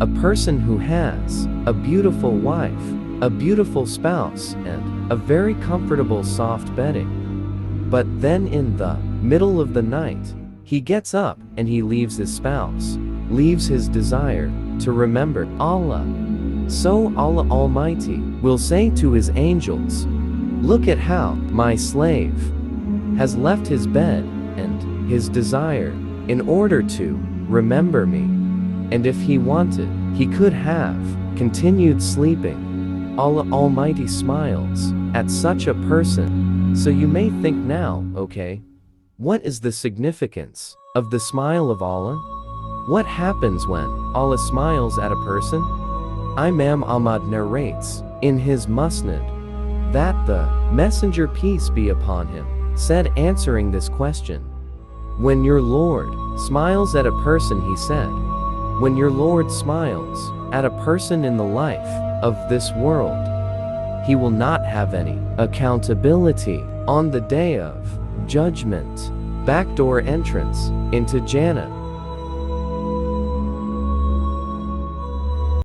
a person who has a beautiful wife, a beautiful spouse, and a very comfortable soft bedding. But then in the middle of the night, he gets up and he leaves his spouse, leaves his desire to remember Allah. So Allah Almighty will say to his angels, "Look at how my slave has left his bed and his desire in order to remember me. And if he wanted, he could have continued sleeping." Allah Almighty smiles at such a person. So you may think now, okay, what is the significance of the smile of Allah? What happens when Allah smiles at a person? Imam Ahmad narrates in his Musnad that the Messenger, peace be upon him, said answering this question, "When your Lord smiles at a person," he said, "when your Lord smiles at a person in the life of this world, he will not have any accountability on the day of judgment." Backdoor entrance into Jannah.